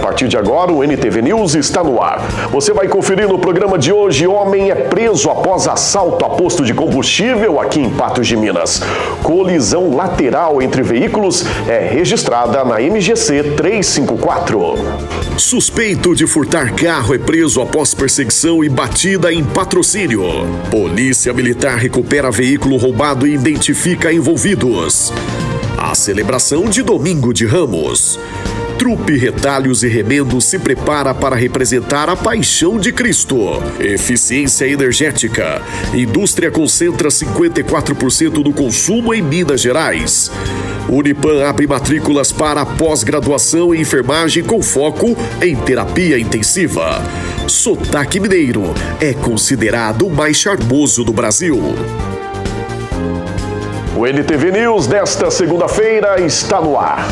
partir de agora, o NTV News está no ar. Você vai conferir no programa de hoje: homem é preso após assalto a posto de combustível aqui em Patos de Minas. Colisão lateral entre veículos é registrada na MGC 354. Suspeito de furtar carro é preso após perseguição e batida em Patrocínio. Polícia Militar recupera veículo roubado e identifica envolvidos. A celebração de Domingo de Ramos. Trupe Retalhos e Remendos se prepara para representar a Paixão de Cristo. Eficiência energética. Indústria concentra 54% do consumo em Minas Gerais. Unipam abre matrículas para pós-graduação em enfermagem com foco em terapia intensiva. Sotaque mineiro é considerado o mais charmoso do Brasil. O NTV News desta segunda-feira está no ar.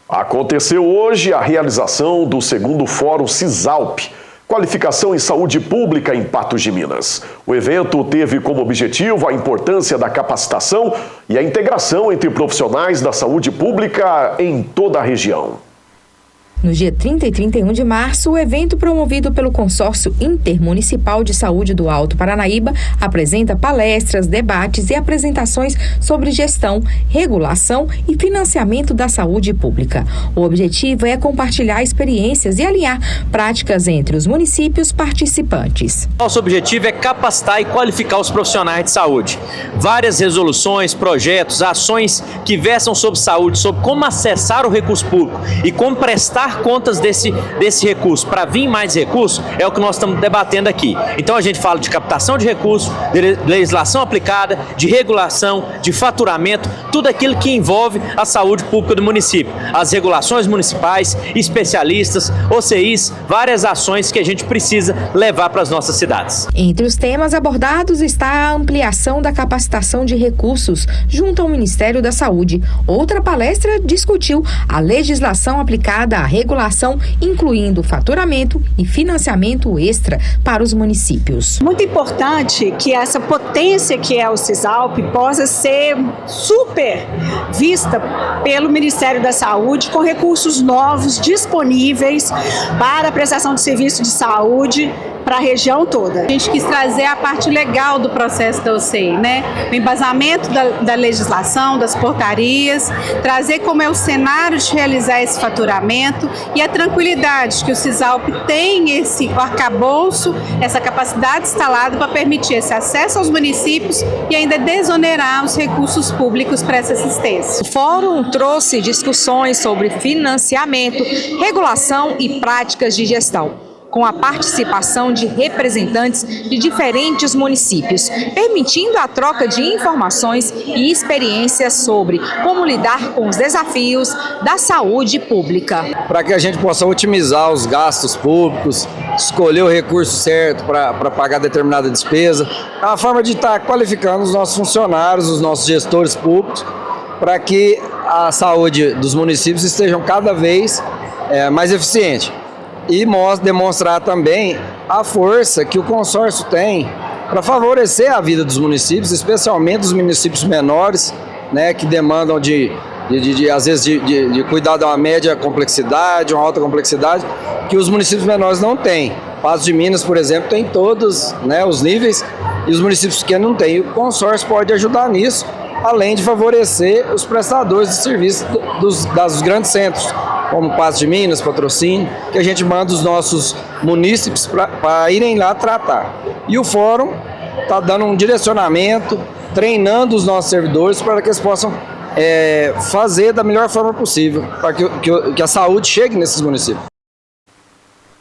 Aconteceu hoje a realização do segundo Fórum CISALP, Qualificação em Saúde Pública em Patos de Minas. O evento teve como objetivo a importância da capacitação e a integração entre profissionais da saúde pública em toda a região. No dia 30 e 31 de março, o evento promovido pelo Consórcio Intermunicipal de Saúde do Alto Paranaíba apresenta palestras, debates e apresentações sobre gestão, regulação e financiamento da saúde pública. O objetivo é compartilhar experiências e alinhar práticas entre os municípios participantes. Nosso objetivo é capacitar e qualificar os profissionais de saúde. Várias resoluções, projetos, ações que versam sobre saúde, sobre como acessar o recurso público e como prestar contas desse recurso para vir mais recursos, é o que nós estamos debatendo aqui. Então a gente fala de captação de recursos, de legislação aplicada, de regulação, de faturamento, tudo aquilo que envolve a saúde pública do município. As regulações municipais, especialistas, OCIs, várias ações que a gente precisa levar para as nossas cidades. Entre os temas abordados está a ampliação da capacitação de recursos junto ao Ministério da Saúde. Outra palestra discutiu a legislação aplicada à regulação, incluindo faturamento e financiamento extra para os municípios. Muito importante que essa potência que é o CISALP possa ser super vista pelo Ministério da Saúde, com recursos novos disponíveis para a prestação de serviço de saúde para a região toda. A gente quis trazer a parte legal do processo da OCI, né? O embasamento da legislação, das portarias, trazer como é o cenário de realizar esse faturamento e a tranquilidade que o CISALP tem esse arcabouço, essa capacidade instalada para permitir esse acesso aos municípios e ainda desonerar os recursos públicos para essa assistência. O fórum trouxe discussões sobre financiamento, regulação e práticas de gestão, com a participação de representantes de diferentes municípios, permitindo a troca de informações e experiências sobre como lidar com os desafios da saúde pública. Para que a gente possa otimizar os gastos públicos, escolher o recurso certo para pagar determinada despesa, é uma forma de estar qualificando os nossos funcionários, os nossos gestores públicos, para que a saúde dos municípios esteja cada vez mais eficiente. E demonstrar também a força que o consórcio tem para favorecer a vida dos municípios, especialmente dos municípios menores, né, que demandam às vezes de cuidar de uma média complexidade, uma alta complexidade, que os municípios menores não têm. Patos de Minas, por exemplo, tem todos, né, os níveis, e os municípios pequenos não têm. E o consórcio pode ajudar nisso, além de favorecer os prestadores de serviços dos grandes centros, como Patos de Minas, Patrocínio, que a gente manda os nossos munícipes para irem lá tratar. E o fórum está dando um direcionamento, treinando os nossos servidores para que eles possam fazer da melhor forma possível, para que a saúde chegue nesses municípios.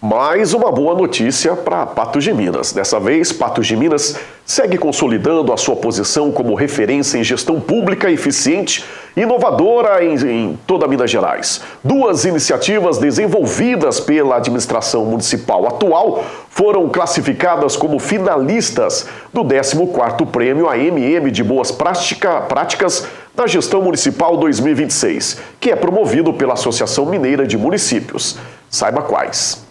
Mais uma boa notícia para Patos de Minas. Dessa vez, Patos de Minas segue consolidando a sua posição como referência em gestão pública eficiente e inovadora em toda Minas Gerais. Duas iniciativas desenvolvidas pela administração municipal atual foram classificadas como finalistas do 14º Prêmio AMM de Boas Práticas da Gestão Municipal 2026, que é promovido pela Associação Mineira de Municípios. Saiba quais.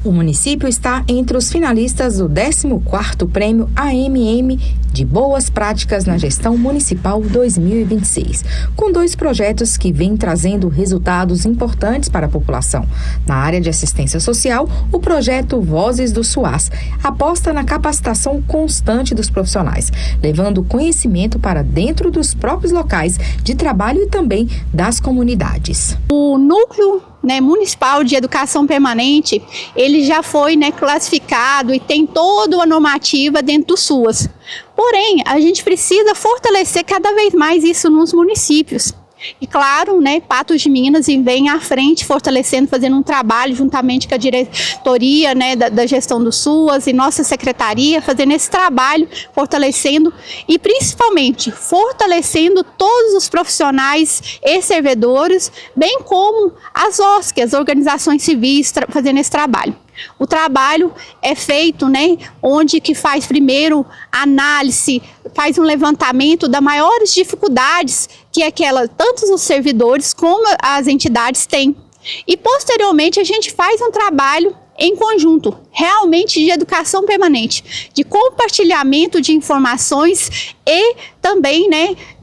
O município está entre os finalistas do 14º Prêmio AMM de Boas Práticas na Gestão Municipal 2026, com 2 projetos que vêm trazendo resultados importantes para a população. Na área de assistência social, o projeto Vozes do SUAS aposta na capacitação constante dos profissionais, levando conhecimento para dentro dos próprios locais de trabalho e também das comunidades. O núcleo municipal de educação permanente, ele já foi classificado e tem toda a normativa dentro do SUAS. Porém, a gente precisa fortalecer cada vez mais isso nos municípios. E claro, Patos de Minas vem à frente fortalecendo, fazendo um trabalho juntamente com a diretoria da gestão do SUAS e nossa secretaria, fazendo esse trabalho, fortalecendo e principalmente fortalecendo todos os profissionais e servidores, bem como as OSC, as organizações civis, fazendo esse trabalho. O trabalho é feito, onde que faz primeiro análise, faz um levantamento das maiores dificuldades que tanto os servidores como as entidades têm. E posteriormente a gente faz um trabalho em conjunto, realmente de educação permanente, de compartilhamento de informações e também,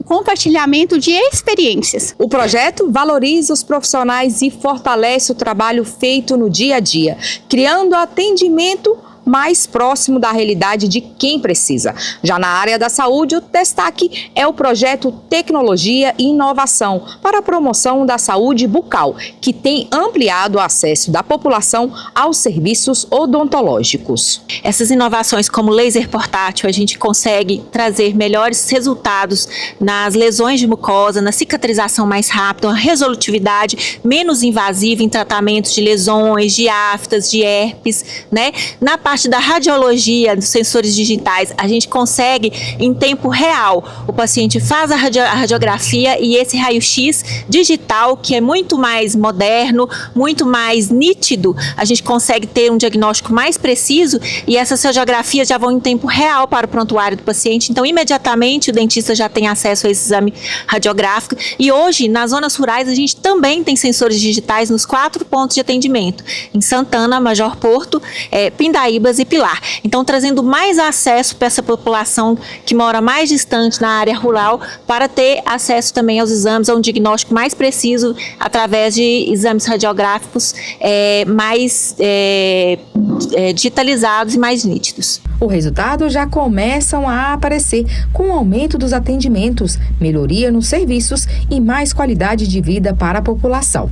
compartilhamento de experiências. O projeto valoriza os profissionais e fortalece o trabalho feito no dia a dia, criando atendimento mais próximo da realidade de quem precisa. Já na área da saúde, o destaque é o projeto Tecnologia e Inovação para a promoção da saúde bucal, que tem ampliado o acesso da população aos serviços odontológicos. Essas inovações como laser portátil, a gente consegue trazer melhores resultados nas lesões de mucosa, na cicatrização mais rápida, uma resolutividade menos invasiva em tratamentos de lesões, de aftas, de herpes, Na parte da radiologia, dos sensores digitais, a gente consegue em tempo real. O paciente faz a radiografia e esse raio-x digital, que é muito mais moderno, muito mais nítido, a gente consegue ter um diagnóstico mais preciso e essas radiografias já vão em tempo real para o prontuário do paciente. Então, imediatamente o dentista já tem acesso a esse exame radiográfico. E hoje, nas zonas rurais, a gente também tem sensores digitais nos 4 pontos de atendimento. Em Santana, Major Porto, Pindaíba e Pilar. Então, trazendo mais acesso para essa população que mora mais distante na área rural, para ter acesso também aos exames, a um diagnóstico mais preciso através de exames radiográficos mais digitalizados e mais nítidos. O resultado já começam a aparecer com o aumento dos atendimentos, melhoria nos serviços e mais qualidade de vida para a população.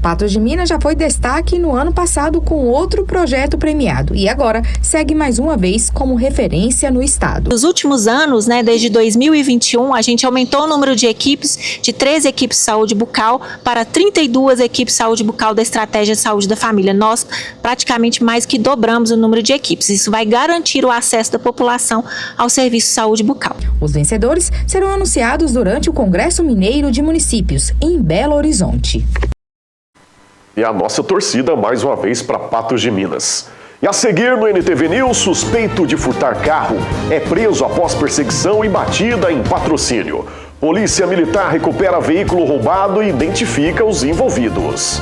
Patos de Minas já foi destaque no ano passado com outro projeto premiado e agora segue mais uma vez como referência no estado. Nos últimos anos, desde 2021, a gente aumentou o número de equipes, de 13 equipes de saúde bucal para 32 equipes de saúde bucal da Estratégia de Saúde da Família. Nós praticamente mais que dobramos o número de equipes. Isso vai garantir o acesso da população ao serviço de saúde bucal. Os vencedores serão anunciados durante o Congresso Mineiro de Municípios, em Belo Horizonte. E a nossa torcida mais uma vez para Patos de Minas. E a seguir no NTV News, suspeito de furtar carro é preso após perseguição e batida em Patrocínio. Polícia Militar recupera veículo roubado e identifica os envolvidos.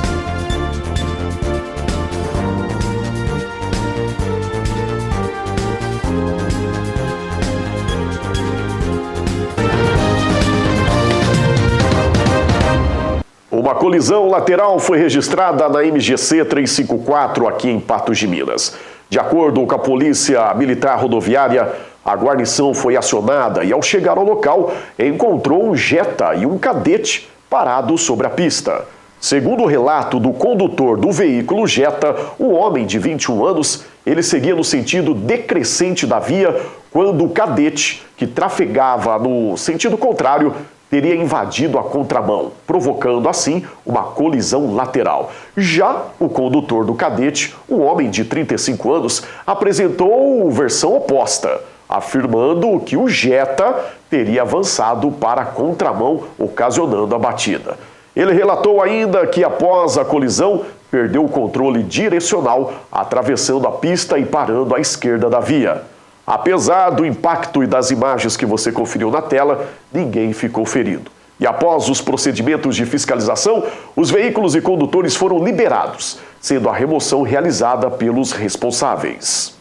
Uma colisão lateral foi registrada na MGC 354 aqui em Patos de Minas. De acordo com a Polícia Militar Rodoviária, a guarnição foi acionada e, ao chegar ao local, encontrou um Jetta e um Cadete parados sobre a pista. Segundo o relato do condutor do veículo Jetta, um homem de 21 anos, ele seguia no sentido decrescente da via quando o Cadete, que trafegava no sentido contrário, teria invadido a contramão, provocando assim uma colisão lateral. Já o condutor do Cadete, um homem de 35 anos, apresentou versão oposta, afirmando que o Jetta teria avançado para a contramão, ocasionando a batida. Ele relatou ainda que após a colisão, perdeu o controle direcional, atravessando a pista e parando à esquerda da via. Apesar do impacto e das imagens que você conferiu na tela, ninguém ficou ferido. E após os procedimentos de fiscalização, os veículos e condutores foram liberados. sendo a remoção realizada pelos responsáveis.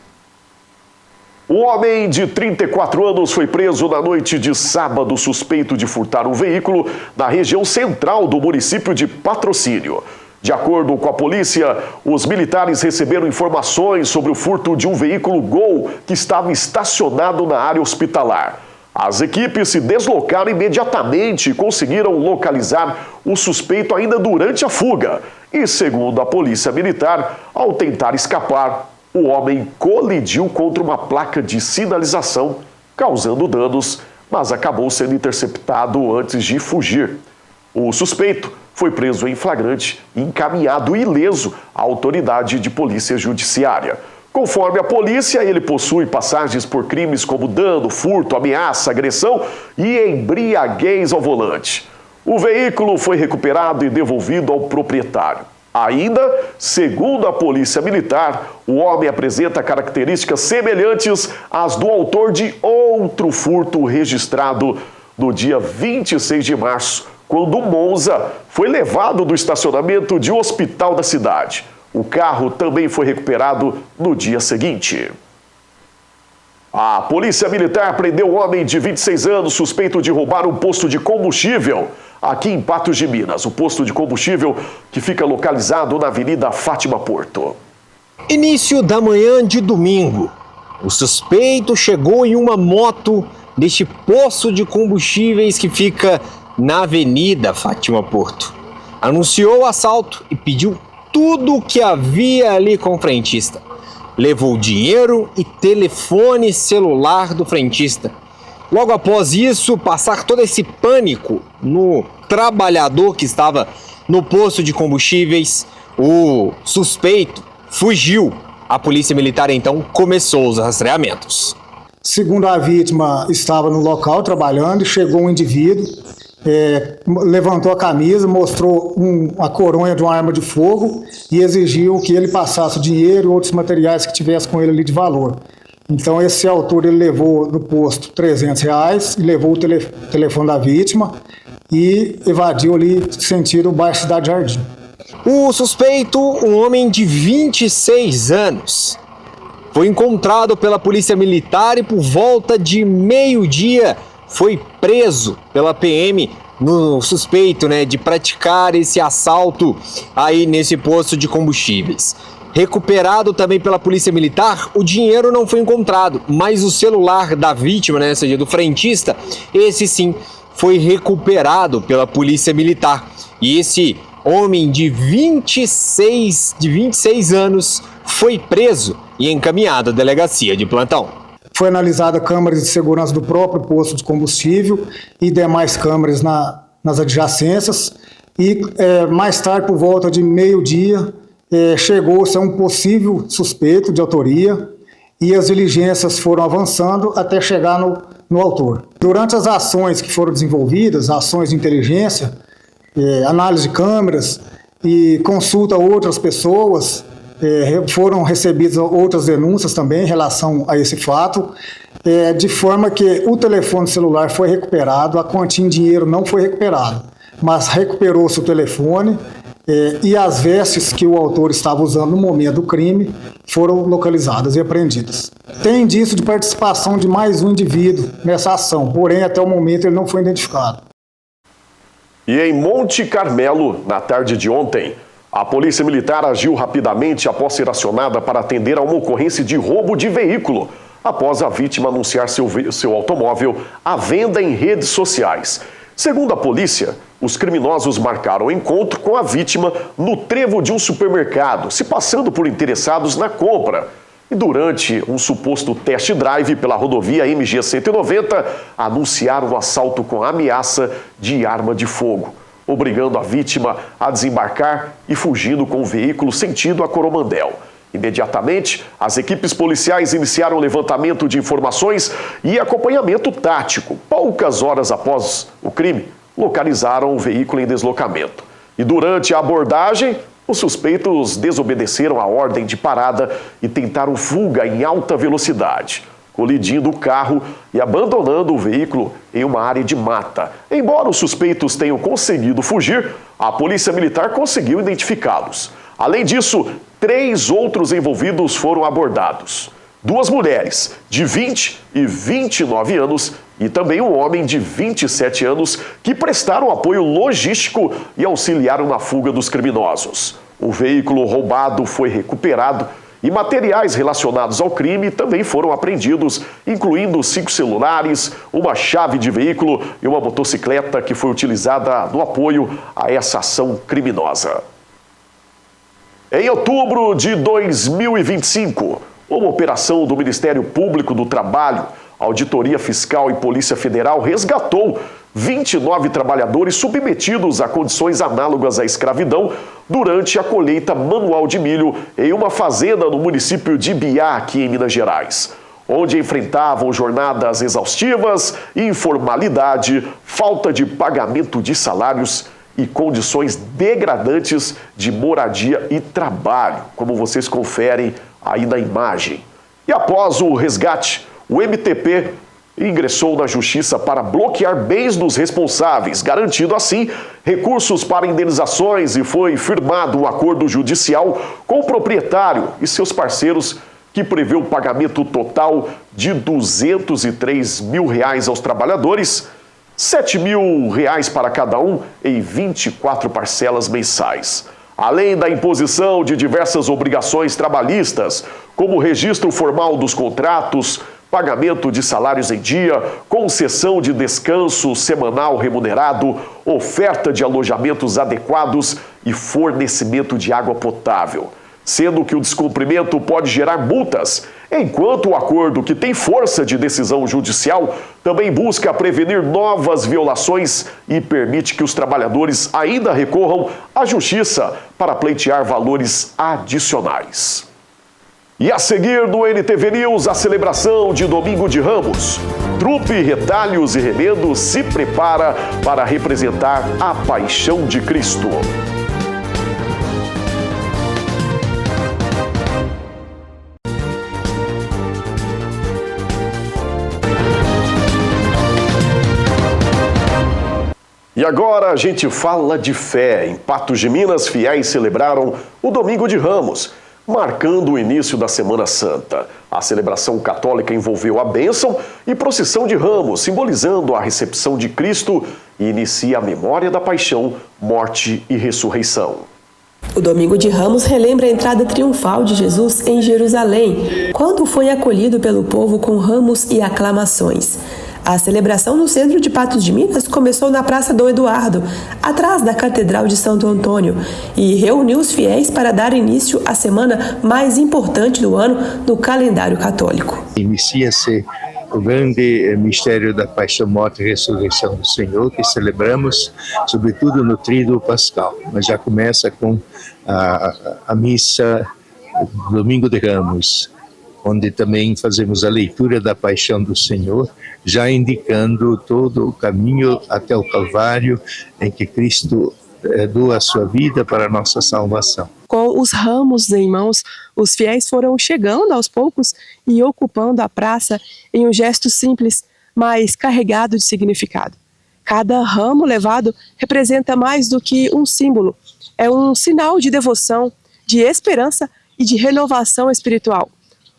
O homem de 34 anos foi preso na noite de sábado suspeito de furtar um veículo na região central do município de Patrocínio. De acordo com a polícia, os militares receberam informações sobre o furto de um veículo Gol que estava estacionado na área hospitalar. As equipes se deslocaram imediatamente e conseguiram localizar o suspeito ainda durante a fuga. E, segundo a polícia militar, ao tentar escapar, o homem colidiu contra uma placa de sinalização, causando danos, mas acabou sendo interceptado antes de fugir. O suspeito foi preso em flagrante e encaminhado ileso à autoridade de polícia judiciária. Conforme a polícia, ele possui passagens por crimes como dano, furto, ameaça, agressão e embriaguez ao volante. O veículo foi recuperado e devolvido ao proprietário. Ainda, segundo a polícia militar, o homem apresenta características semelhantes às do autor de outro furto registrado no dia 26 de março, quando o Monza foi levado do estacionamento de um hospital da cidade. O carro também foi recuperado no dia seguinte. A polícia militar prendeu um homem de 26 anos suspeito de roubar um posto de combustível aqui em Patos de Minas. O posto de combustível que fica localizado na Avenida Fátima Porto. Início da manhã de domingo. O suspeito chegou em uma moto neste posto de combustíveis que fica na Avenida Fátima Porto. Anunciou o assalto e pediu tudo o que havia ali com o frentista. Levou dinheiro e telefone celular do frentista. Logo após isso, passar todo esse pânico no trabalhador que estava no posto de combustíveis, o suspeito fugiu. A polícia militar então começou os rastreamentos. Segundo a vítima, estava no local trabalhando e chegou um indivíduo, levantou a camisa, mostrou a coronha de uma arma de fogo e exigiu que ele passasse o dinheiro e outros materiais que tivesse com ele ali de valor. Então esse autor ele levou no posto R$300 e levou o telefone da vítima e evadiu ali sentido o bairro Cidade Jardim. O suspeito, um homem de 26 anos, foi encontrado pela polícia militar e por volta de meio-dia foi preso pela PM no suspeito, de praticar esse assalto aí nesse posto de combustíveis. Recuperado também pela polícia militar, o dinheiro não foi encontrado, mas o celular da vítima, ou seja, do frentista, esse sim foi recuperado pela polícia militar. E esse homem de 26 anos foi preso e encaminhado à delegacia de plantão. Foi analisada câmeras de segurança do próprio posto de combustível e demais câmeras nas adjacências. E mais tarde, por volta de meio-dia, chegou-se a um possível suspeito de autoria e as diligências foram avançando até chegar no autor. Durante as ações que foram desenvolvidas, ações de inteligência, análise de câmeras e consulta a outras pessoas, foram recebidas outras denúncias também em relação a esse fato, de forma que o telefone celular foi recuperado, a quantia em dinheiro não foi recuperada, mas recuperou-se o telefone e as vestes que o autor estava usando no momento do crime foram localizadas e apreendidas. Tem indício de participação de mais um indivíduo nessa ação, porém até o momento ele não foi identificado. E em Monte Carmelo, na tarde de ontem, a polícia militar agiu rapidamente após ser acionada para atender a uma ocorrência de roubo de veículo, após a vítima anunciar seu automóvel à venda em redes sociais. Segundo a polícia, os criminosos marcaram o encontro com a vítima no trevo de um supermercado, se passando por interessados na compra. E durante um suposto test drive pela rodovia MG 190, anunciaram o assalto com ameaça de arma de fogo, obrigando a vítima a desembarcar e fugindo com o veículo sentido a Coromandel. Imediatamente, as equipes policiais iniciaram o levantamento de informações e acompanhamento tático. Poucas horas após o crime, localizaram o veículo em deslocamento. E durante a abordagem, os suspeitos desobedeceram a ordem de parada e tentaram fuga em alta velocidade, colidindo o carro e abandonando o veículo em uma área de mata. Embora os suspeitos tenham conseguido fugir, a polícia militar conseguiu identificá-los. Além disso, 3 outros envolvidos foram abordados. 2 mulheres de 20 e 29 anos e também um homem de 27 anos que prestaram apoio logístico e auxiliaram na fuga dos criminosos. O veículo roubado foi recuperado e materiais relacionados ao crime também foram apreendidos, incluindo 5 celulares, uma chave de veículo e uma motocicleta que foi utilizada no apoio a essa ação criminosa. Em outubro de 2025, uma operação do Ministério Público do Trabalho, Auditoria Fiscal e Polícia Federal resgatou 29 trabalhadores submetidos a condições análogas à escravidão durante a colheita manual de milho em uma fazenda no município de Ibiá, aqui em Minas Gerais, onde enfrentavam jornadas exaustivas, informalidade, falta de pagamento de salários e condições degradantes de moradia e trabalho, como vocês conferem aí na imagem. E após o resgate, o MTP ingressou na Justiça para bloquear bens dos responsáveis, garantindo assim recursos para indenizações, e foi firmado um acordo judicial com o proprietário e seus parceiros que prevê o pagamento total de R$203 mil aos trabalhadores, R$7 mil para cada um em 24 parcelas mensais. Além da imposição de diversas obrigações trabalhistas, como o registro formal dos contratos, pagamento de salários em dia, concessão de descanso semanal remunerado, oferta de alojamentos adequados e fornecimento de água potável. Sendo que o descumprimento pode gerar multas, enquanto o acordo, que tem força de decisão judicial, também busca prevenir novas violações e permite que os trabalhadores ainda recorram à justiça para pleitear valores adicionais. E a seguir no NTV News, a celebração de Domingo de Ramos. Trupe Retalhos e Remendos se prepara para representar a Paixão de Cristo. E agora a gente fala de fé. Em Patos de Minas, fiéis celebraram o Domingo de Ramos, marcando o início da Semana Santa. A celebração católica envolveu a bênção e procissão de ramos, simbolizando a recepção de Cristo, e inicia a memória da paixão, morte e ressurreição. O Domingo de Ramos relembra a entrada triunfal de Jesus em Jerusalém, quando foi acolhido pelo povo com ramos e aclamações. A celebração no centro de Patos de Minas começou na Praça Dom Eduardo, atrás da Catedral de Santo Antônio, e reuniu os fiéis para dar início à semana mais importante do ano no calendário católico. Inicia-se o grande mistério da Paixão, Morte e Ressurreição do Senhor, que celebramos, sobretudo no Tríduo Pascal. Mas já começa com a missa Domingo de Ramos, onde também fazemos a leitura da Paixão do Senhor, já indicando todo o caminho até o Calvário, em que Cristo doa a sua vida para a nossa salvação. Com os ramos em mãos, os fiéis foram chegando aos poucos e ocupando a praça em um gesto simples, mas carregado de significado. Cada ramo levado representa mais do que um símbolo, é um sinal de devoção, de esperança e de renovação espiritual.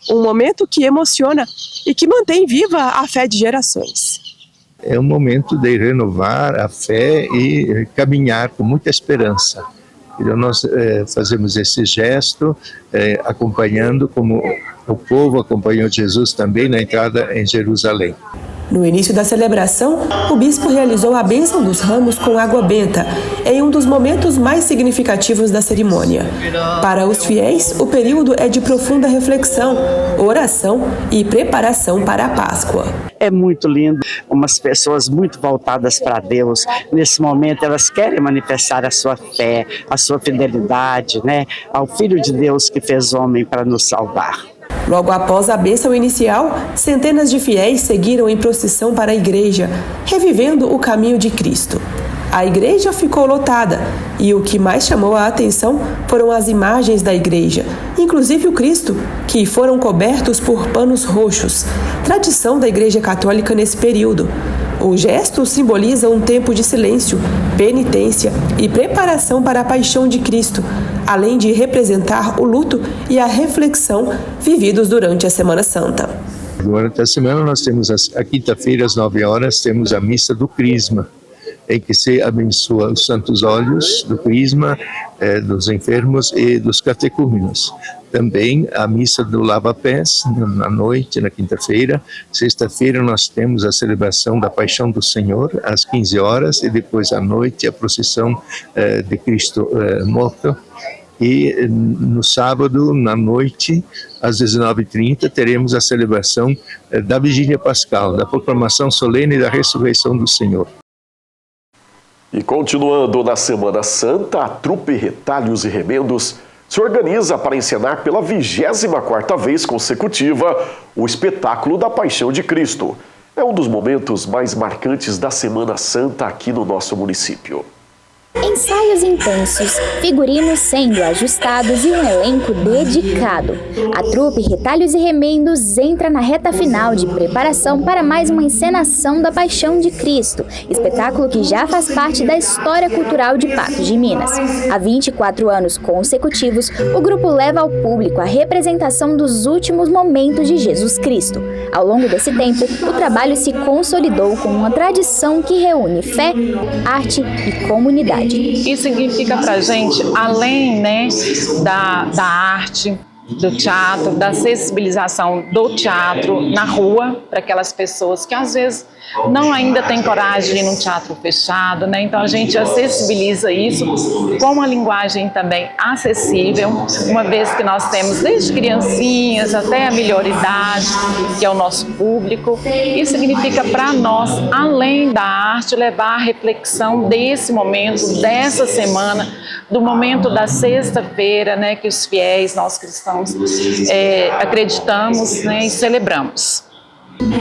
Um momento que emociona e que mantém viva a fé de gerações. É um momento de renovar a fé e caminhar com muita esperança. Então nós fazemos esse gesto acompanhando como o povo acompanhou Jesus também na entrada em Jerusalém. No início da celebração, o bispo realizou a bênção dos ramos com água benta, em um dos momentos mais significativos da cerimônia. Para os fiéis, o período é de profunda reflexão, oração e preparação para a Páscoa. É muito lindo, umas pessoas muito voltadas para Deus. Nesse momento elas querem manifestar a sua fé, a sua fidelidade, ao Filho de Deus que fez homem para nos salvar. Logo após a bênção inicial, centenas de fiéis seguiram em procissão para a igreja, revivendo o caminho de Cristo. A igreja ficou lotada e o que mais chamou a atenção foram as imagens da igreja, inclusive o Cristo, que foram cobertos por panos roxos, tradição da Igreja Católica nesse período. O gesto simboliza um tempo de silêncio, penitência e preparação para a paixão de Cristo, além de representar o luto e a reflexão vividos durante a Semana Santa. Durante a semana nós temos a quinta-feira às 9 horas, temos a missa do Crisma, em que se abençoa os santos óleos do Crisma, dos enfermos e dos catecúmenos. Também a missa do lava-pés, na noite, na quinta-feira. Sexta-feira nós temos a celebração da Paixão do Senhor, às 15 horas, e depois à noite a procissão de Cristo morto. E no sábado, na noite, às 19h30, teremos a celebração da Vigília Pascal, da proclamação solene da ressurreição do Senhor. E continuando na Semana Santa, a trupe Retalhos e Remendos se organiza para encenar pela 24ª vez consecutiva o espetáculo da Paixão de Cristo. É um dos momentos mais marcantes da Semana Santa aqui no nosso município. Ensaios intensos, figurinos sendo ajustados e um elenco dedicado. A trupe Retalhos e Remendos entra na reta final de preparação para mais uma encenação da Paixão de Cristo, espetáculo que já faz parte da história cultural de Patos de Minas. Há 24 anos consecutivos, o grupo leva ao público a representação dos últimos momentos de Jesus Cristo. Ao longo desse tempo, o trabalho se consolidou como uma tradição que reúne fé, arte e comunidade. Isso significa para a gente, além da arte, do teatro, da sensibilização do teatro na rua, para aquelas pessoas que às vezes não ainda têm coragem de ir num teatro fechado, Então a gente acessibiliza isso com uma linguagem também acessível, uma vez que nós temos desde criancinhas até a melhor idade, que é o nosso público. Isso significa para nós, além da arte, levar a reflexão desse momento, dessa semana, do momento da sexta-feira, que os fiéis, nós cristãos, acreditamos e celebramos.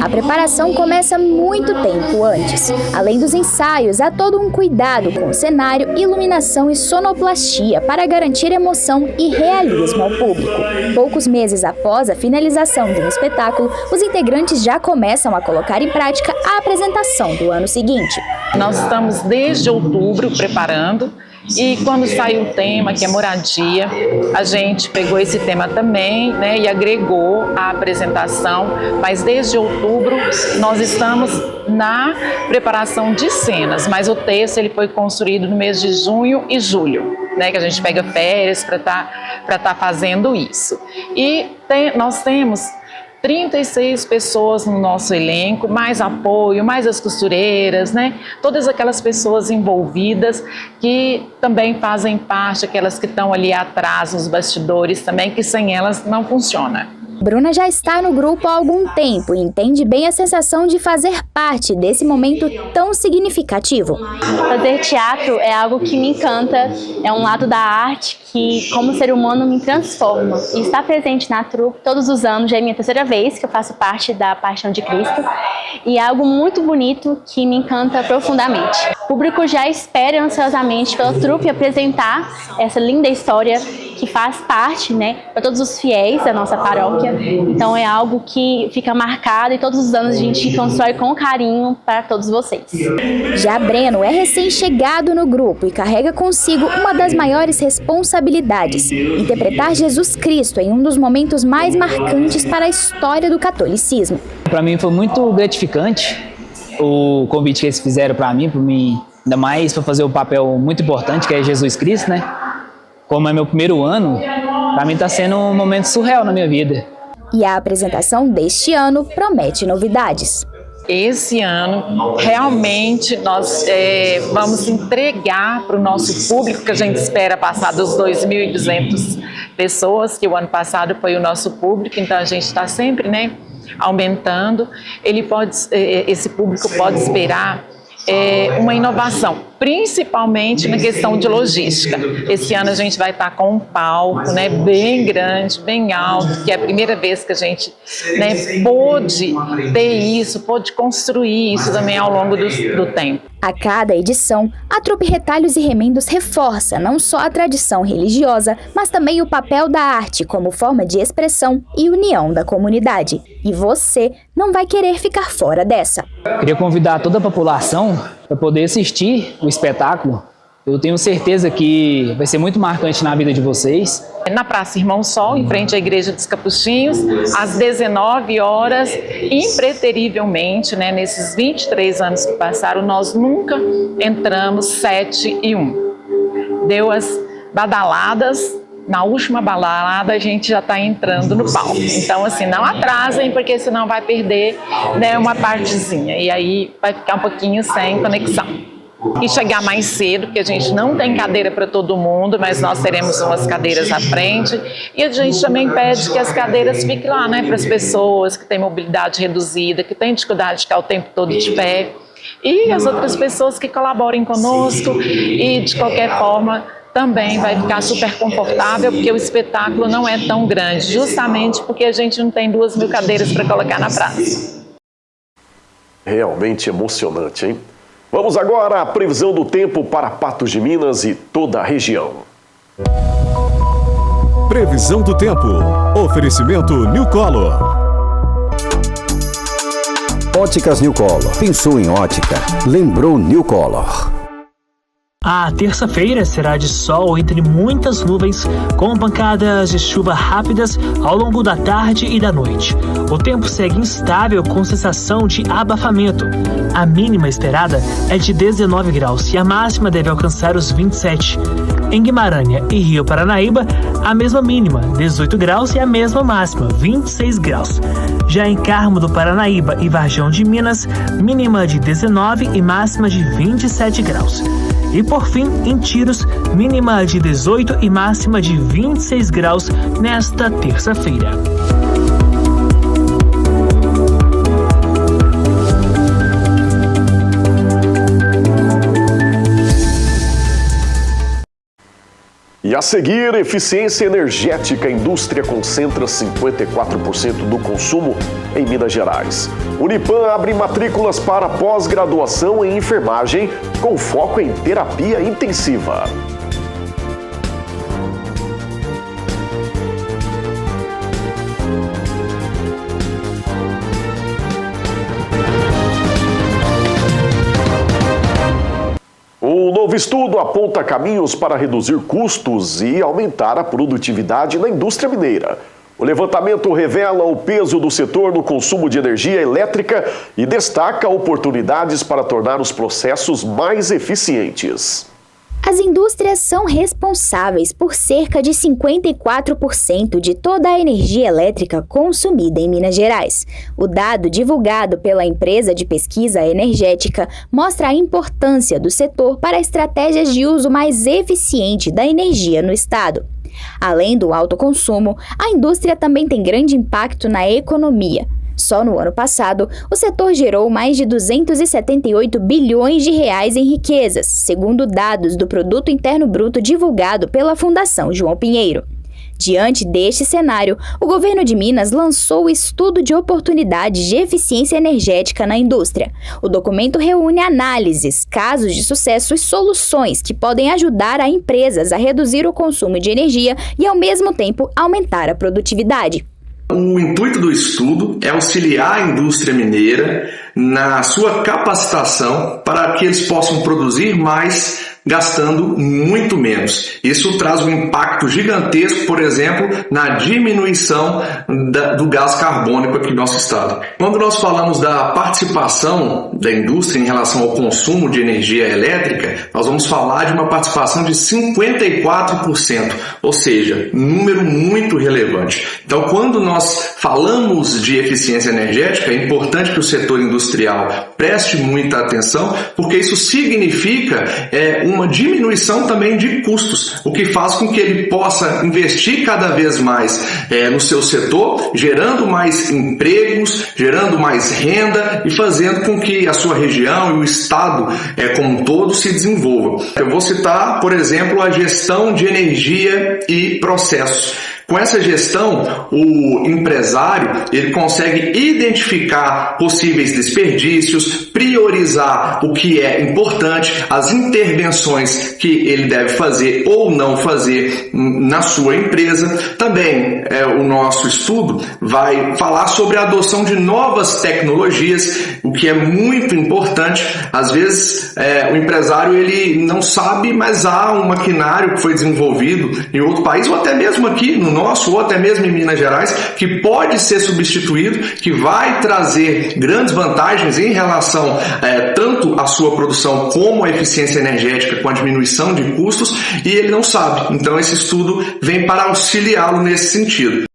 A preparação começa muito tempo antes. Além dos ensaios, há todo um cuidado com o cenário, iluminação e sonoplastia para garantir emoção e realismo ao público. Poucos meses após a finalização do espetáculo, os integrantes já começam a colocar em prática a apresentação do ano seguinte. Nós estamos desde outubro preparando. E quando saiu o tema, que é moradia, a gente pegou esse tema também, e agregou a apresentação, mas desde outubro nós estamos na preparação de cenas, mas o texto ele foi construído no mês de junho e julho, que a gente pega férias para tá fazendo isso. E nós temos 36 pessoas no nosso elenco, mais apoio, mais as costureiras, Todas aquelas pessoas envolvidas que também fazem parte, aquelas que estão ali atrás, nos bastidores também, que sem elas não funciona. Bruna já está no grupo há algum tempo e entende bem a sensação de fazer parte desse momento tão significativo. Fazer teatro é algo que me encanta, é um lado da arte que, como ser humano, me transforma. E estar presente na trupe todos os anos, já é minha terceira vez que eu faço parte da Paixão de Cristo, e é algo muito bonito que me encanta profundamente. O público já espera ansiosamente pela trupe apresentar essa linda história que faz parte, para todos os fiéis da nossa paróquia. Então é algo que fica marcado e todos os anos a gente constrói com carinho para todos vocês. Já Breno é recém-chegado no grupo e carrega consigo uma das maiores responsabilidades: interpretar Jesus Cristo em um dos momentos mais marcantes para a história do catolicismo. Para mim foi muito gratificante o convite que eles fizeram para mim, ainda mais para fazer o papel muito importante que é Jesus Cristo, Como é meu primeiro ano, para mim está sendo um momento surreal na minha vida. E a apresentação deste ano promete novidades. Esse ano, realmente, nós vamos entregar para o nosso público, que a gente espera passar dos 2.200 pessoas, que o ano passado foi o nosso público, então a gente está sempre aumentando. Esse público pode esperar uma inovação, principalmente na questão de logística. Esse ano a gente vai estar com um palco bem grande, bem alto, que é a primeira vez que a gente pôde ter isso, pôde construir isso também ao longo do tempo. A cada edição, a trupe Retalhos e Remendos reforça não só a tradição religiosa, mas também o papel da arte como forma de expressão e união da comunidade. E você não vai querer ficar fora dessa. Queria convidar toda a população para poder assistir o espetáculo Eu tenho certeza que vai ser muito marcante na vida de vocês. Na Praça Irmão Sol, em frente à Igreja dos Capuchinhos, às 19 horas, impreterivelmente, né, nesses 23 anos que passaram, nós nunca entramos 7:01. Deu as badaladas, na última balada a gente já está entrando no palco. Então, assim, não atrasem, porque senão vai perder, né, uma partezinha, e aí vai ficar um pouquinho sem conexão. E chegar mais cedo, porque a gente não tem cadeira para todo mundo, mas nós teremos umas cadeiras à frente. E a gente também pede que as cadeiras fiquem lá, né, para as pessoas que têm mobilidade reduzida, que têm dificuldade de ficar o tempo todo de pé. E as outras pessoas que colaborem conosco e, de qualquer forma, também vai ficar super confortável, porque o espetáculo não é tão grande, justamente porque a gente não tem 2.000 cadeiras para colocar na praça. Realmente emocionante, hein? Vamos agora à previsão do tempo para Patos de Minas e toda a região. Previsão do tempo. Oferecimento New Color. Óticas New Color. Pensou em ótica? Lembrou New Color. A terça-feira será de sol entre muitas nuvens, com pancadas de chuva rápidas ao longo da tarde e da noite. O tempo segue instável com sensação de abafamento. A mínima esperada é de 19 graus e a máxima deve alcançar os 27. Em Guimarães e Rio Paranaíba, a mesma mínima, 18 graus, e a mesma máxima, 26 graus. Já em Carmo do Paranaíba e Varjão de Minas, mínima de 19 e máxima de 27 graus. E por fim, em Tiros, mínima de 18 e máxima de 26 graus nesta terça-feira. E a seguir, eficiência energética. A indústria concentra 54% do consumo em Minas Gerais. Unipan abre matrículas para pós-graduação em enfermagem com foco em terapia intensiva. Um novo estudo aponta caminhos para reduzir custos e aumentar a produtividade na indústria mineira. O levantamento revela o peso do setor no consumo de energia elétrica e destaca oportunidades para tornar os processos mais eficientes. As indústrias são responsáveis por cerca de 54% de toda a energia elétrica consumida em Minas Gerais. O dado divulgado pela empresa de pesquisa energética mostra a importância do setor para estratégias de uso mais eficiente da energia no estado. Além do alto consumo, a indústria também tem grande impacto na economia. Só no ano passado, o setor gerou mais de 278 bilhões de reais em riquezas, segundo dados do Produto Interno Bruto divulgado pela Fundação João Pinheiro. Diante deste cenário, o governo de Minas lançou o Estudo de Oportunidades de Eficiência Energética na Indústria. O documento reúne análises, casos de sucesso e soluções que podem ajudar a empresas a reduzir o consumo de energia e, ao mesmo tempo, aumentar a produtividade. O intuito do estudo é auxiliar a indústria mineira na sua capacitação para que eles possam produzir mais gastando muito menos. Isso traz um impacto gigantesco, por exemplo, na diminuição do gás carbônico aqui no nosso estado. Quando nós falamos da participação da indústria em relação ao consumo de energia elétrica, nós vamos falar de uma participação de 54%, ou seja, um número muito relevante. Então, quando nós falamos de eficiência energética, é importante que o setor industrial preste muita atenção, porque isso significa uma diminuição também de custos, o que faz com que ele possa investir cada vez mais no seu setor, gerando mais empregos, gerando mais renda e fazendo com que a sua região e o estado como um todo se desenvolvam. Eu vou citar, por exemplo, a gestão de energia e processos. Com essa gestão, o empresário ele consegue identificar possíveis desperdícios, priorizar o que é importante, as intervenções que ele deve fazer ou não fazer na sua empresa. Também o nosso estudo vai falar sobre a adoção de novas tecnologias, o que é muito importante. Às vezes o empresário ele não sabe, mas há um maquinário que foi desenvolvido em outro país, ou até mesmo aqui no nosso, ou até mesmo em Minas Gerais, que pode ser substituído, que vai trazer grandes vantagens em relação tanto à sua produção como à eficiência energética, com a diminuição de custos, e ele não sabe. Então esse estudo vem para auxiliá-lo nesse sentido.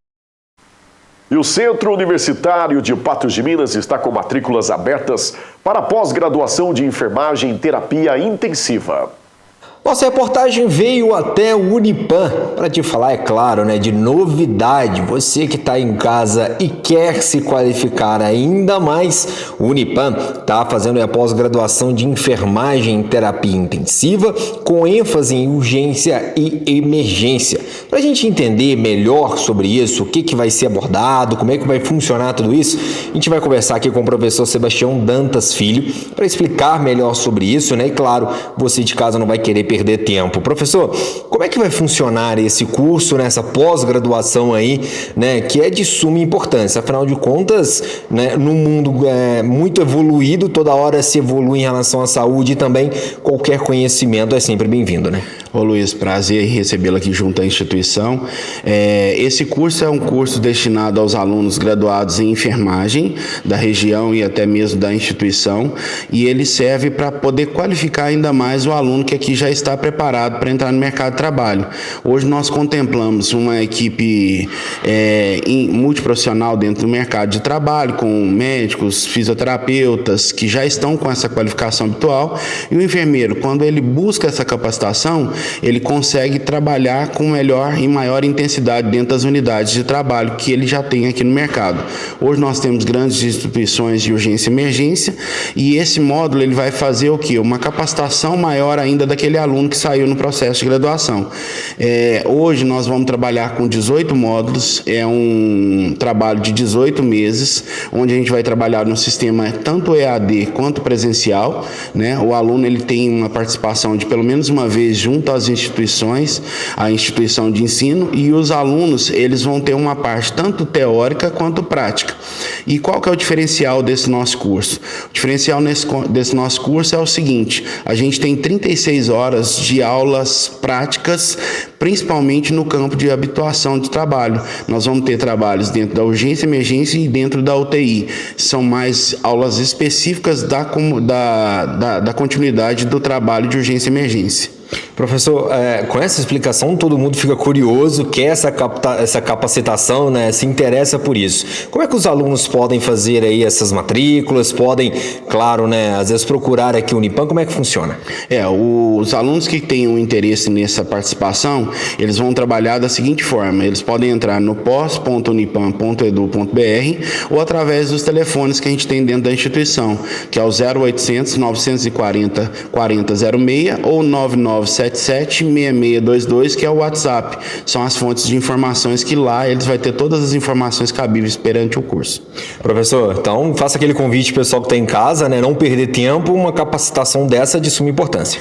E o Centro Universitário de Patos de Minas está com matrículas abertas para pós-graduação de enfermagem e terapia intensiva. Nossa reportagem veio até o Unipam para te falar, é claro, de novidade. Você que está em casa e quer se qualificar ainda mais, o Unipam está fazendo a pós-graduação de enfermagem em terapia intensiva com ênfase em urgência e emergência. Para a gente entender melhor sobre isso, o que vai ser abordado, como é que vai funcionar tudo isso, a gente vai conversar aqui com o professor Sebastião Dantas Filho para explicar melhor sobre isso, E claro, você de casa não vai querer perder tempo. Professor, como é que vai funcionar esse curso, essa pós-graduação aí, que é de suma importância? Afinal de contas, num mundo muito evoluído, toda hora se evolui em relação à saúde e também qualquer conhecimento é sempre bem-vindo, Ô Luiz, prazer em recebê-lo aqui junto à instituição. Esse curso é um curso destinado aos alunos graduados em enfermagem da região e até mesmo da instituição, e ele serve para poder qualificar ainda mais o aluno que aqui já está preparado para entrar no mercado de trabalho. Hoje nós contemplamos uma equipe multiprofissional dentro do mercado de trabalho, com médicos, fisioterapeutas que já estão com essa qualificação habitual, e o enfermeiro, quando ele busca essa capacitação, ele consegue trabalhar com melhor e maior intensidade dentro das unidades de trabalho que ele já tem aqui no mercado. Hoje nós temos grandes instituições de urgência e emergência, e esse módulo ele vai fazer o quê? Uma capacitação maior ainda daquele aluno que saiu no processo de graduação. Hoje nós vamos trabalhar com 18 módulos, é um trabalho de 18 meses, onde a gente vai trabalhar no sistema tanto EAD quanto presencial, O aluno ele tem uma participação de pelo menos uma vez junto às instituições, a instituição de ensino, e os alunos eles vão ter uma parte tanto teórica quanto prática. E qual que é o diferencial desse nosso curso? O diferencial desse nosso curso é o seguinte: a gente tem 36 horas de aulas práticas, principalmente no campo de habituação de trabalho. Nós vamos ter trabalhos dentro da urgência, emergência e dentro da UTI. São mais aulas específicas da continuidade do trabalho de urgência e emergência. Professor, com essa explicação todo mundo fica curioso, quer essa capacitação, se interessa por isso. Como é que os alunos podem fazer aí essas matrículas? Podem, claro, às vezes procurar aqui o Unipam, como é que funciona? Os alunos que tenham interesse nessa participação, eles vão trabalhar da seguinte forma: eles podem entrar no pos.unipam.edu.br ou através dos telefones que a gente tem dentro da instituição, que é o 0800 940 4006 ou 9977-6622, que é o WhatsApp. São as fontes de informações que lá eles vão ter todas as informações cabíveis perante o curso. Professor, então faça aquele convite pessoal que está em casa, não perder tempo, uma capacitação dessa é de suma importância.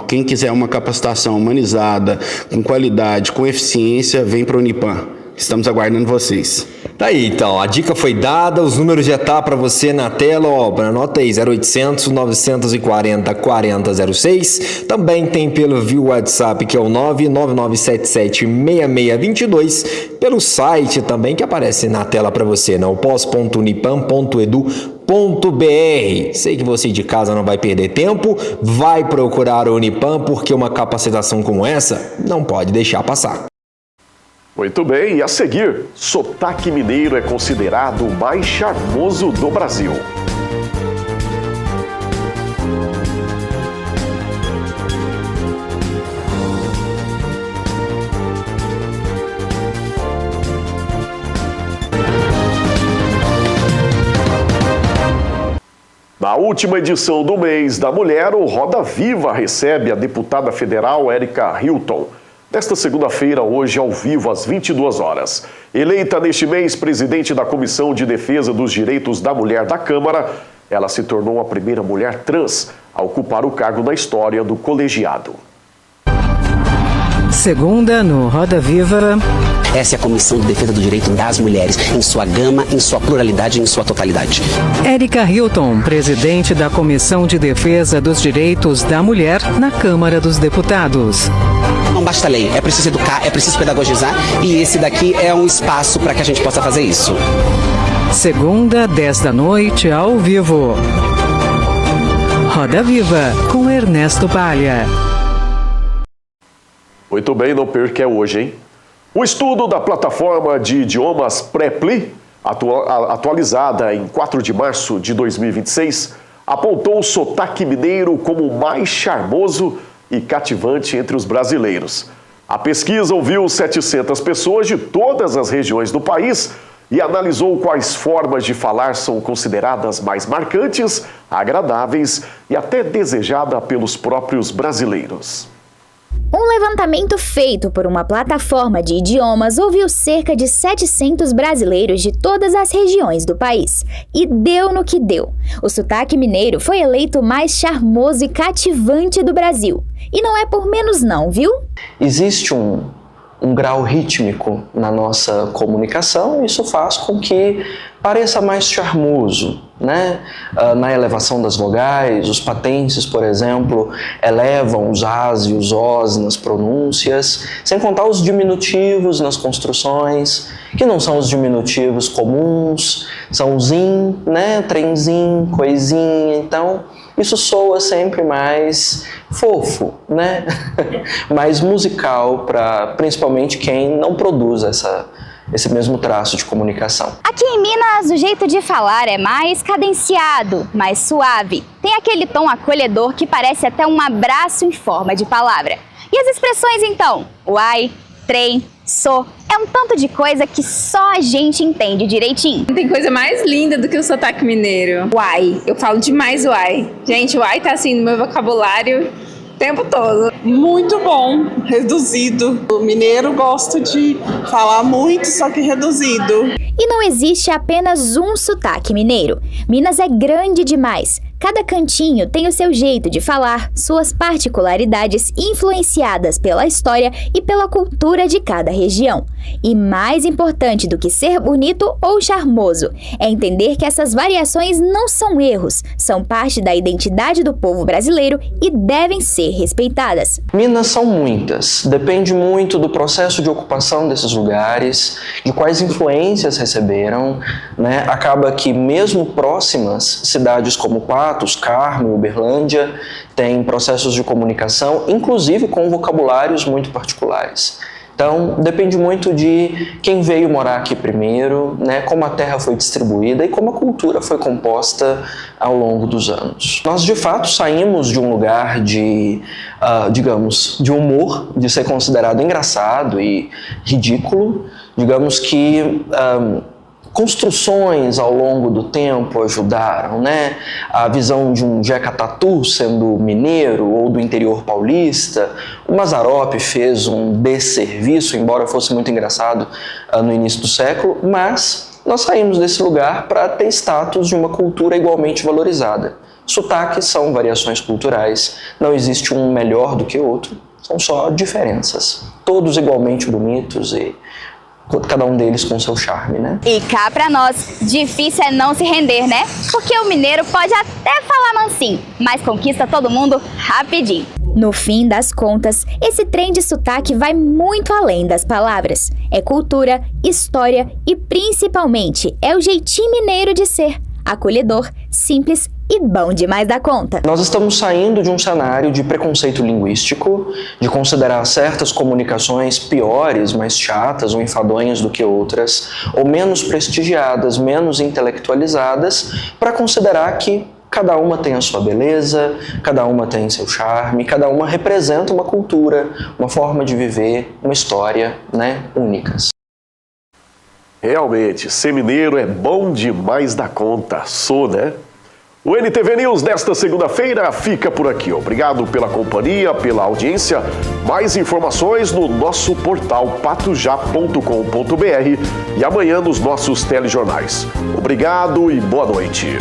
Quem quiser uma capacitação humanizada, com qualidade, com eficiência, vem para o Unipam. Estamos aguardando vocês. Tá aí, então, a dica foi dada, os números já tá para você na tela, anota aí, 0800 940 4006. Também tem pelo via WhatsApp, que é o 99977 6622, pelo site também que aparece na tela para você, o pos.unipam.edu.br. Sei que você de casa não vai perder tempo, vai procurar o Unipam, porque uma capacitação como essa não pode deixar passar. Muito bem, e a seguir, sotaque mineiro é considerado o mais charmoso do Brasil. Na última edição do mês da mulher, o Roda Viva recebe a deputada federal Érica Hilton. Nesta segunda-feira, hoje, ao vivo, às 22 horas. Eleita neste mês presidente da Comissão de Defesa dos Direitos da Mulher da Câmara, ela se tornou a primeira mulher trans a ocupar o cargo na história do colegiado. Segunda no Roda Viva. Essa é a Comissão de Defesa do Direito das Mulheres, em sua gama, em sua pluralidade, em sua totalidade. Érica Hilton, presidente da Comissão de Defesa dos Direitos da Mulher na Câmara dos Deputados. Não basta lei, é preciso educar, é preciso pedagogizar e esse daqui é um espaço para que a gente possa fazer isso. Segunda, 10 da noite, ao vivo. Roda Viva, com Ernesto Palha. Muito bem, não perca, é hoje, hein? O estudo da plataforma de idiomas Preply, atualizada em 4 de março de 2026, apontou o sotaque mineiro como o mais charmoso e cativante entre os brasileiros. A pesquisa ouviu 700 pessoas de todas as regiões do país e analisou quais formas de falar são consideradas mais marcantes, agradáveis e até desejadas pelos próprios brasileiros. Um levantamento feito por uma plataforma de idiomas ouviu cerca de 700 brasileiros de todas as regiões do país. E deu no que deu. O sotaque mineiro foi eleito o mais charmoso e cativante do Brasil. E não é por menos não, viu? Existe um grau rítmico na nossa comunicação, e isso faz com que pareça mais charmoso, né? Na elevação das vogais, os patenses, por exemplo, elevam os as e os os nas pronúncias, sem contar os diminutivos nas construções, que não são os diminutivos comuns, são os in, né? Trenzinho, coisinha, então isso soa sempre mais fofo, né? Mais musical para principalmente quem não produz esse mesmo traço de comunicação. Aqui em Minas, o jeito de falar é mais cadenciado, mais suave. Tem aquele tom acolhedor que parece até um abraço em forma de palavra. E as expressões então? Uai, trem, sou. É um tanto de coisa que só a gente entende direitinho. Não tem coisa mais linda do que o sotaque mineiro. Uai, eu falo demais uai. Gente, uai tá assim no meu vocabulário o tempo todo. Muito bom, reduzido. O mineiro gosta de falar muito, só que reduzido. E não existe apenas um sotaque mineiro. Minas é grande demais. Cada cantinho tem o seu jeito de falar, suas particularidades influenciadas pela história e pela cultura de cada região. E mais importante do que ser bonito ou charmoso, é entender que essas variações não são erros, são parte da identidade do povo brasileiro e devem ser respeitadas. Minas são muitas, depende muito do processo de ocupação desses lugares, de quais influências receberam, né? Acaba que mesmo próximas, cidades como Patos, Carmo, Uberlândia, têm processos de comunicação, inclusive com vocabulários muito particulares. Então, depende muito de quem veio morar aqui primeiro, né, como a terra foi distribuída e como a cultura foi composta ao longo dos anos. Nós, de fato, saímos de um lugar de, digamos, de humor, de ser considerado engraçado e ridículo. Digamos que construções ao longo do tempo ajudaram, né? A visão de um Jeca Tatu sendo mineiro ou do interior paulista. O Mazzaropi fez um desserviço, embora fosse muito engraçado no início do século, mas nós saímos desse lugar para ter status de uma cultura igualmente valorizada. Sotaques são variações culturais, não existe um melhor do que outro, são só diferenças. Todos igualmente bonitos e cada um deles com seu charme, né? E cá pra nós, difícil é não se render, né? Porque o mineiro pode até falar mansinho, mas conquista todo mundo rapidinho. No fim das contas, esse trem de sotaque vai muito além das palavras. É cultura, história e, principalmente, é o jeitinho mineiro de ser. Acolhedor, simples e bom demais da conta. Nós estamos saindo de um cenário de preconceito linguístico, de considerar certas comunicações piores, mais chatas ou enfadonhas do que outras, ou menos prestigiadas, menos intelectualizadas, para considerar que cada uma tem a sua beleza, cada uma tem seu charme, cada uma representa uma cultura, uma forma de viver, uma história, né, únicas. Realmente, ser mineiro é bom demais da conta, sou, né? O NTV News desta segunda-feira fica por aqui. Obrigado pela companhia, pela audiência. Mais informações no nosso portal patujá.com.br e amanhã nos nossos telejornais. Obrigado e boa noite.